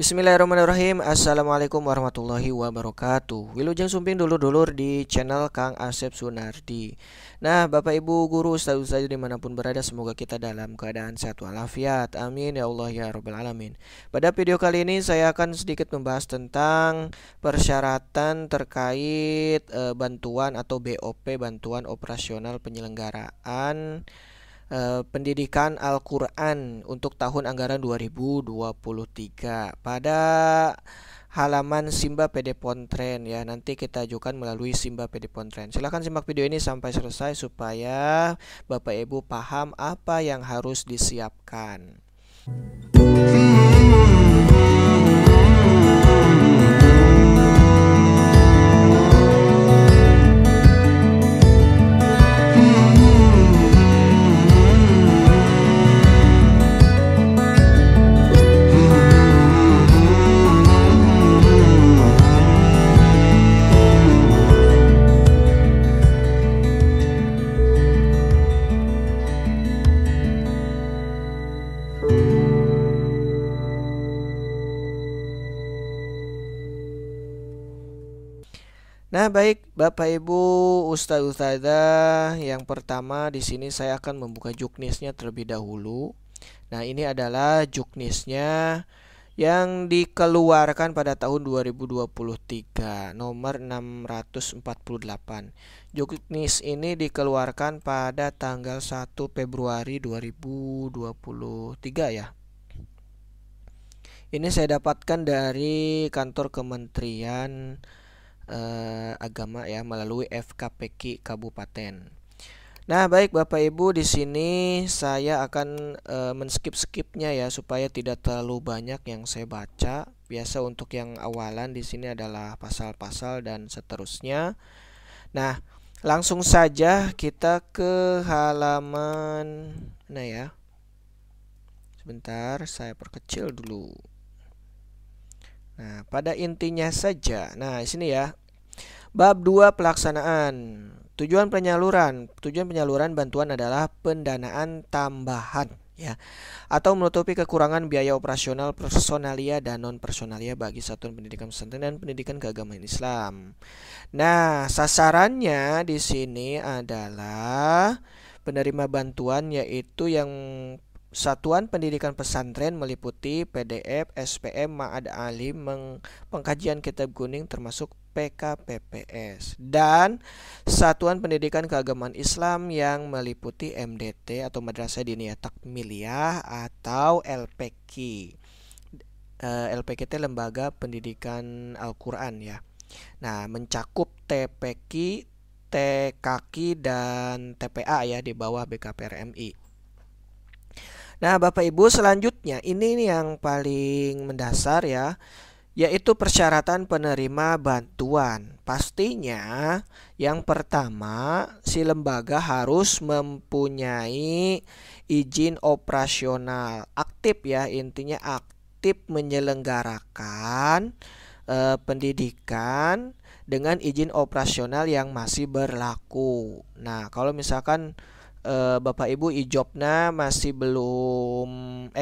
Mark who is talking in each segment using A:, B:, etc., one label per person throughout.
A: Bismillahirrahmanirrahim. Assalamualaikum warahmatullahi wabarakatuh. Wilujeng sumping dulur-dulur di channel Kang Asep Sunardi. Nah, Bapak Ibu guru ustaz-ustaz dimanapun berada, semoga kita dalam keadaan sehat walafiat. Amin ya Allah ya Rabbal Alamin. Pada video kali ini saya akan sedikit membahas tentang persyaratan terkait bantuan atau BOP, bantuan operasional penyelenggaraan pendidikan Al-Quran untuk tahun anggaran 2023 pada halaman Simba PD Pontren ya. Nanti kita ajukan melalui Simba PD Pontren. Silahkan simak video ini sampai selesai supaya Bapak Ibu paham apa yang harus disiapkan. Nah, baik Bapak Ibu Ustadz Ustadzah, yang pertama di sini saya akan membuka juknisnya terlebih dahulu. Nah, ini adalah juknisnya yang dikeluarkan pada tahun 2023 nomor 648. Juknis ini dikeluarkan pada tanggal 1 Februari 2023 ya. Ini saya dapatkan dari kantor Kementerian Agama ya, melalui FKPK Kabupaten. Nah, baik Bapak Ibu, di sini saya akan men-skip-skipnya ya supaya tidak terlalu banyak yang saya baca. Biasa untuk yang awalan di sini adalah pasal-pasal dan seterusnya. Nah, langsung saja kita ke halaman nah ya. Sebentar, saya perkecil dulu. Nah, pada intinya saja. Nah, di sini ya. Bab 2 pelaksanaan. Tujuan penyaluran bantuan adalah pendanaan tambahan ya, atau menutupi kekurangan biaya operasional personalia dan non personalia bagi satuan pendidikan pesantren dan pendidikan keagamaan Islam. Nah, sasarannya di sini adalah penerima bantuan yaitu yang Satuan Pendidikan Pesantren meliputi PDF, SPM, Ma'ad Alim, pengkajian kitab kuning termasuk PKPPS, dan Satuan Pendidikan Keagamaan Islam yang meliputi MDT atau Madrasah Diniyah Takmiliyah atau LPQ. LPQ itu Lembaga Pendidikan Al-Quran ya. Nah, mencakup TPQ, TKQ, dan TPA ya di bawah BKPRMI. Nah, Bapak Ibu, selanjutnya ini yang paling mendasar ya, yaitu persyaratan penerima bantuan. Pastinya yang pertama, si lembaga harus mempunyai izin operasional aktif ya, intinya aktif menyelenggarakan pendidikan dengan izin operasional yang masih berlaku. Nah, kalau misalkan Bapak Ibu ijobna masih belum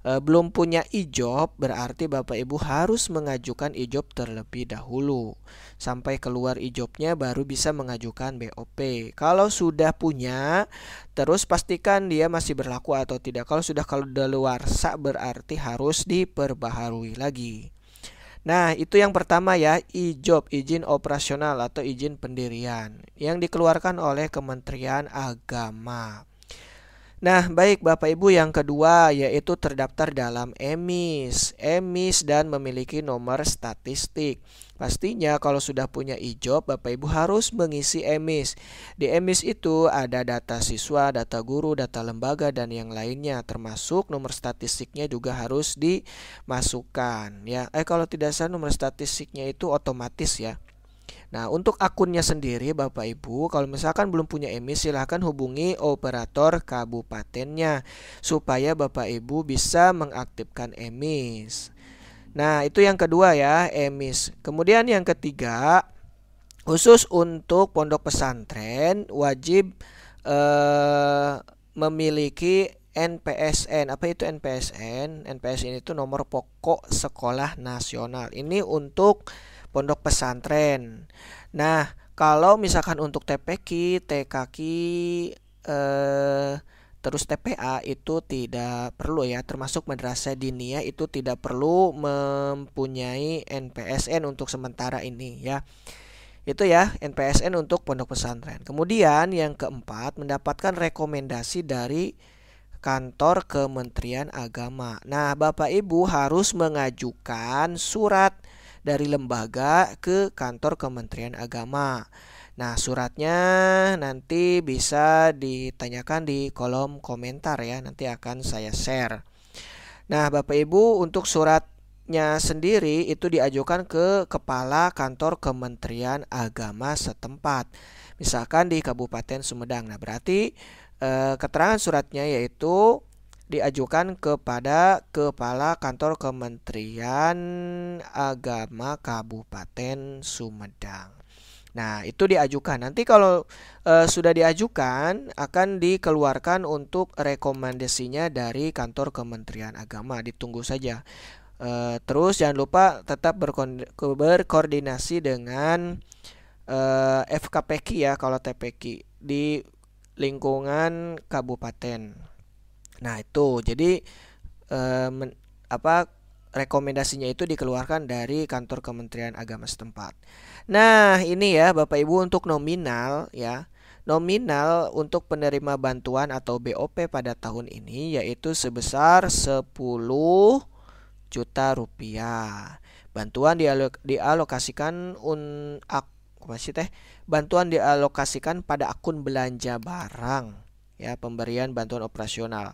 A: belum punya ijob, berarti Bapak Ibu harus mengajukan ijob terlebih dahulu. Sampai keluar ijobnya baru bisa mengajukan BOP. Kalau sudah punya, terus pastikan dia masih berlaku atau tidak. Kalau daluarsa berarti harus diperbaharui lagi. Nah, itu yang pertama ya, ijob, izin operasional atau izin pendirian yang dikeluarkan oleh Kementerian Agama. Nah, baik Bapak Ibu, yang kedua yaitu terdaftar dalam EMIS dan memiliki nomor statistik. Pastinya kalau sudah punya ijob, Bapak Ibu harus mengisi EMIS. Di EMIS itu ada data siswa, data guru, data lembaga, dan yang lainnya, termasuk nomor statistiknya juga harus dimasukkan ya. Kalau tidak salah nomor statistiknya itu otomatis ya. Nah, untuk akunnya sendiri Bapak Ibu, kalau misalkan belum punya EMIS, silahkan hubungi operator kabupatennya supaya Bapak Ibu bisa mengaktifkan EMIS. Nah, itu yang kedua ya, EMIS. Kemudian yang ketiga, khusus untuk pondok pesantren wajib memiliki NPSN. Apa itu NPSN? NPSN itu nomor pokok sekolah nasional. Ini untuk pondok pesantren. Nah, kalau misalkan untuk TPQ, TKQ, terus TPA itu tidak perlu ya, termasuk madrasah diniyah itu tidak perlu mempunyai NPSN untuk sementara ini ya. Itu ya NPSN untuk pondok pesantren. Kemudian yang keempat, mendapatkan rekomendasi dari kantor Kementerian Agama. Nah, Bapak Ibu harus mengajukan surat dari lembaga ke kantor Kementerian Agama. Nah, suratnya nanti bisa ditanyakan di kolom komentar ya. Nanti akan saya share. Nah, Bapak Ibu, untuk suratnya sendiri itu diajukan ke Kepala Kantor Kementerian Agama setempat. Misalkan di Kabupaten Sumedang. Nah, berarti keterangan suratnya yaitu diajukan kepada Kepala Kantor Kementerian Agama Kabupaten Sumedang. Nah, itu diajukan. Nanti kalau sudah diajukan akan dikeluarkan untuk rekomendasinya dari kantor Kementerian Agama. Ditunggu saja. Terus jangan lupa tetap berkoordinasi dengan FKPQ ya kalau TPQ di lingkungan kabupaten. Nah, itu. Jadi rekomendasinya itu dikeluarkan dari kantor Kementerian Agama setempat. Nah, ini ya Bapak Ibu untuk nominal ya. Nominal untuk penerima bantuan atau BOP pada tahun ini yaitu sebesar 10 juta rupiah. Bantuan dialokasikan bantuan dialokasikan pada akun belanja barang ya, pemberian bantuan operasional.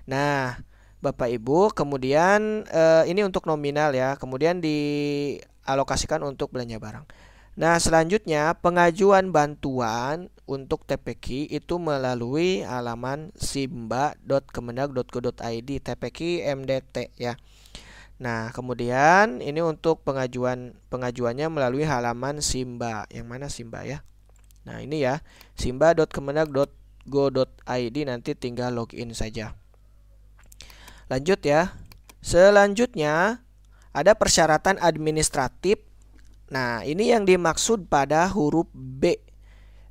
A: Nah, Bapak Ibu, kemudian ini untuk nominal ya, kemudian dialokasikan untuk belanja barang. Nah, selanjutnya pengajuan bantuan untuk TPQ itu melalui halaman simba.kemendag.go.id TPQ MDT ya. Nah, kemudian ini untuk pengajuannya melalui halaman Simba. Yang mana Simba ya? Nah, ini ya, simba.kemendag.go.id, nanti tinggal login saja. Lanjut ya. Selanjutnya ada persyaratan administratif. Nah, ini yang dimaksud pada huruf B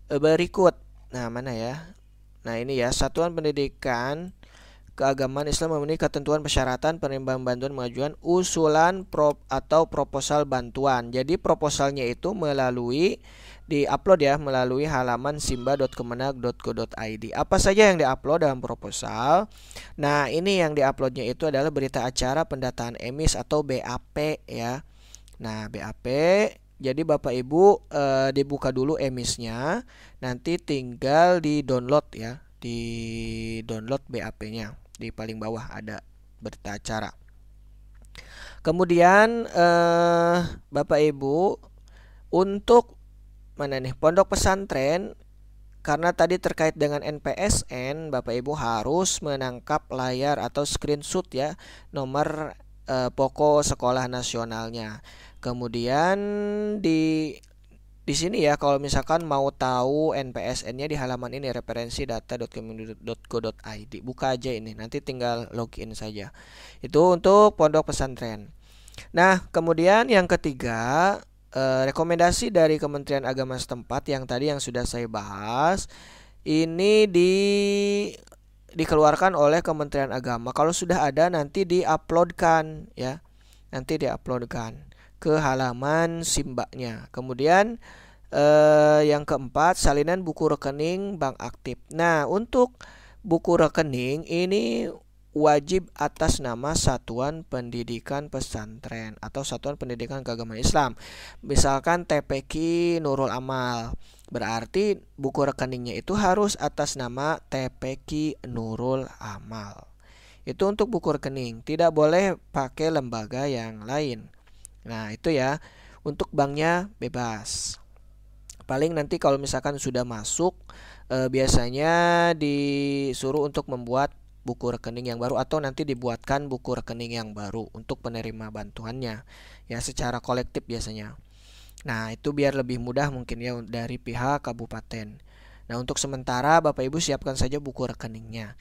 A: berikut. Nah, mana ya? Nah, ini ya, Satuan Pendidikan Keagamaan Islam memenuhi ketentuan persyaratan penerimaan bantuan mengajukan usulan atau proposal bantuan. Jadi proposalnya itu diupload ya melalui halaman simba.kemenag.go.id. Apa saja yang diupload dalam proposal? Nah, ini yang diuploadnya itu adalah berita acara pendataan emis atau BAP ya. Nah, BAP. Jadi Bapak Ibu dibuka dulu emisnya, nanti tinggal di-download ya, di-download BAP-nya. Di paling bawah ada berita acara. Kemudian Bapak Ibu untuk mana nih, pondok pesantren, karena tadi terkait dengan NPSN, Bapak Ibu harus menangkap layar atau screenshot ya nomor pokok sekolah nasionalnya. Kemudian di sini ya, kalau misalkan mau tahu NPSN-nya di halaman ini referensi-data.kemendikbud.go.id. Buka aja ini, nanti tinggal login saja. Itu untuk pondok pesantren. Nah, kemudian yang ketiga, rekomendasi dari Kementerian Agama setempat yang tadi yang sudah saya bahas, ini dikeluarkan oleh Kementerian Agama. Kalau sudah ada nanti diuploadkan ya. Nanti diuploadkan ke halaman Simbanya. Kemudian yang keempat, salinan buku rekening bank aktif. Nah, untuk buku rekening ini wajib atas nama Satuan Pendidikan Pesantren atau Satuan Pendidikan Keagamaan Islam. Misalkan TPQ Nurul Amal, berarti buku rekeningnya itu harus atas nama TPQ Nurul Amal. Itu untuk buku rekening, tidak boleh pakai lembaga yang lain. Nah, itu ya, untuk banknya bebas. Paling nanti kalau misalkan sudah masuk, biasanya disuruh untuk membuat buku rekening yang baru atau nanti dibuatkan buku rekening yang baru untuk penerima bantuannya ya, secara kolektif biasanya. Nah, itu biar lebih mudah mungkin ya dari pihak kabupaten. Nah, untuk sementara Bapak Ibu siapkan saja buku rekeningnya.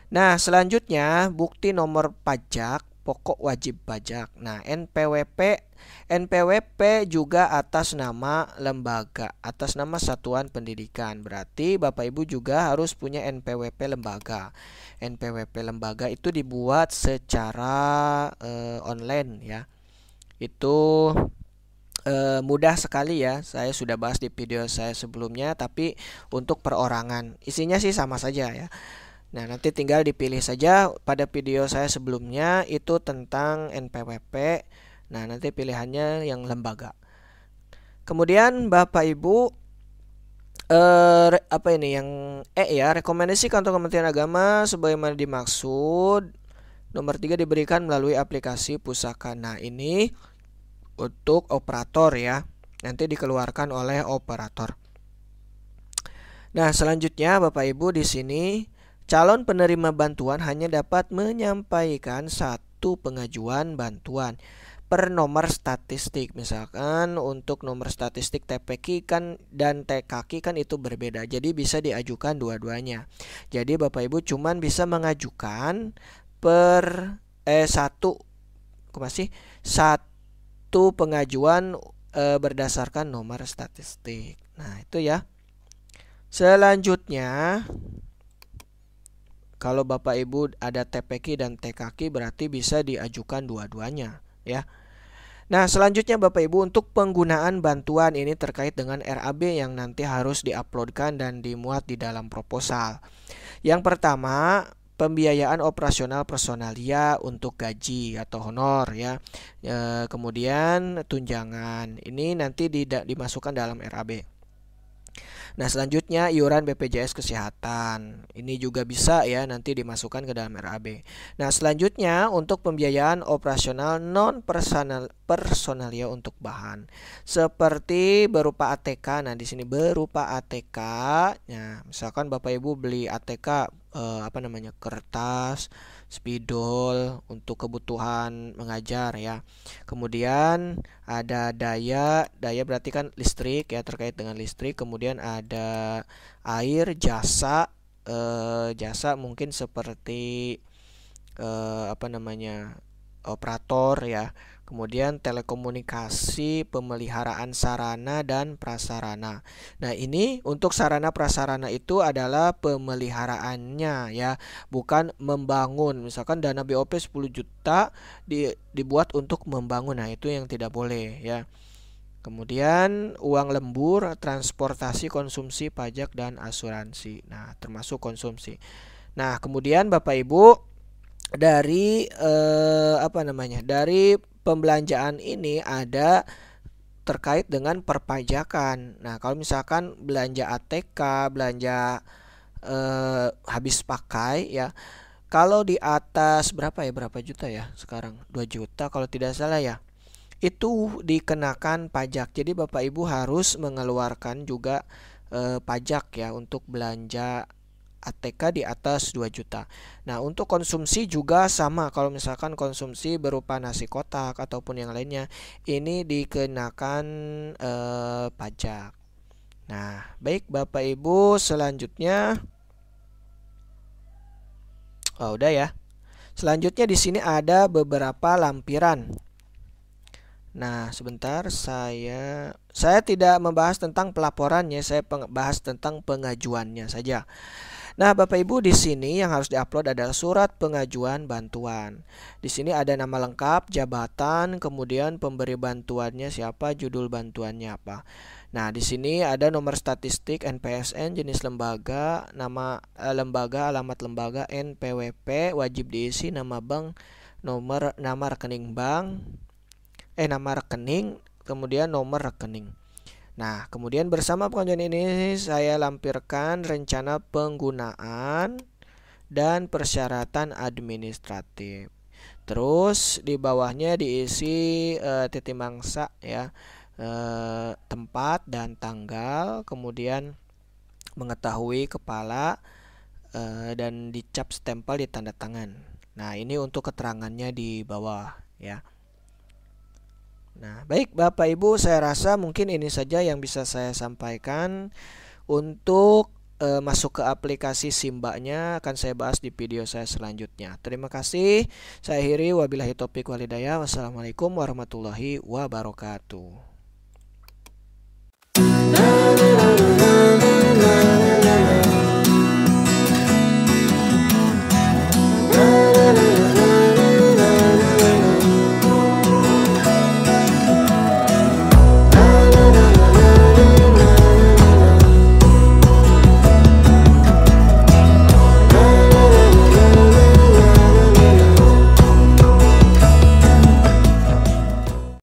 A: Nah, selanjutnya bukti nomor pajak pokok wajib pajak. Nah, NPWP juga atas nama lembaga, atas nama satuan pendidikan. Berarti Bapak Ibu juga harus punya NPWP lembaga. NPWP lembaga itu dibuat secara online ya. Itu mudah sekali ya. Saya sudah bahas di video saya sebelumnya, tapi untuk perorangan isinya sih sama saja ya. Nah, nanti tinggal dipilih saja. Pada video saya sebelumnya itu tentang NPWP. Nah, nanti pilihannya yang lembaga. Kemudian Bapak Ibu apa ini yang ya, rekomendasi kantor Kementerian Agama sebagaimana dimaksud. Nomor 3 diberikan melalui aplikasi Pusaka. Nah, ini untuk operator ya. Nanti dikeluarkan oleh operator. Nah, selanjutnya Bapak Ibu di sini calon penerima bantuan hanya dapat menyampaikan satu pengajuan bantuan per nomor statistik. Misalkan untuk nomor statistik TPQ kan dan TKQ kan itu berbeda. Jadi bisa diajukan dua-duanya. Jadi Bapak Ibu cuman bisa mengajukan per satu pengajuan berdasarkan nomor statistik. Nah, itu ya. Selanjutnya kalau Bapak Ibu ada TPQ dan TKQ berarti bisa diajukan dua-duanya ya. Nah, selanjutnya Bapak Ibu untuk penggunaan bantuan ini terkait dengan RAB yang nanti harus diuploadkan dan dimuat di dalam proposal. Yang pertama, pembiayaan operasional personalia untuk gaji atau honor ya. Kemudian tunjangan. Ini nanti dimasukkan dalam RAB. Nah, selanjutnya iuran BPJS Kesehatan. Ini juga bisa ya nanti dimasukkan ke dalam RAB. Nah, selanjutnya untuk pembiayaan operasional non personalia untuk bahan. Seperti berupa ATK. Nah, di sini berupa ATK. Nah, misalkan Bapak Ibu beli ATK kertas, spidol untuk kebutuhan mengajar ya. Kemudian ada daya berarti kan listrik ya, terkait dengan listrik. Kemudian ada air, jasa mungkin seperti operator ya. Kemudian telekomunikasi, pemeliharaan sarana dan prasarana. Nah, ini untuk sarana prasarana itu adalah pemeliharaannya ya, bukan membangun. Misalkan dana BOP 10 juta dibuat untuk membangun. Nah, itu yang tidak boleh ya. Kemudian uang lembur, transportasi, konsumsi, pajak dan asuransi. Nah, termasuk konsumsi. Nah, kemudian Bapak Ibu dari dari pembelanjaan ini ada terkait dengan perpajakan. Nah, kalau misalkan belanja ATK, belanja habis pakai ya. Kalau di atas berapa juta ya sekarang? 2 juta kalau tidak salah ya. Itu dikenakan pajak. Jadi Bapak Ibu harus mengeluarkan juga pajak ya untuk belanja ATK di atas 2 juta. Nah, untuk konsumsi juga sama. Kalau misalkan konsumsi berupa nasi kotak ataupun yang lainnya, ini dikenakan pajak. Nah, baik Bapak Ibu, selanjutnya udah ya. Selanjutnya di sini ada beberapa lampiran. Nah, sebentar saya tidak membahas tentang pelaporannya, saya bahas tentang pengajuannya saja. Nah, Bapak Ibu di sini yang harus diupload adalah surat pengajuan bantuan. Di sini ada nama lengkap, jabatan, kemudian pemberi bantuannya siapa, judul bantuannya apa. Nah, di sini ada nomor statistik, NPSN, jenis lembaga, nama lembaga, alamat lembaga, NPWP, wajib diisi nama bank, nama rekening bank, nama rekening, kemudian nomor rekening. Nah, kemudian bersama pengajuan ini saya lampirkan rencana penggunaan dan persyaratan administratif. Terus di bawahnya diisi titik mangsa ya, tempat dan tanggal, kemudian mengetahui kepala dan dicap stempel di tanda tangan. Nah, ini untuk keterangannya di bawah ya. Nah, baik Bapak Ibu, saya rasa mungkin ini saja yang bisa saya sampaikan untuk masuk ke aplikasi Simbanya akan saya bahas di video saya selanjutnya. Terima kasih. Saya akhiri, wabillahi taufiq walhidayah. Wassalamualaikum warahmatullahi wabarakatuh.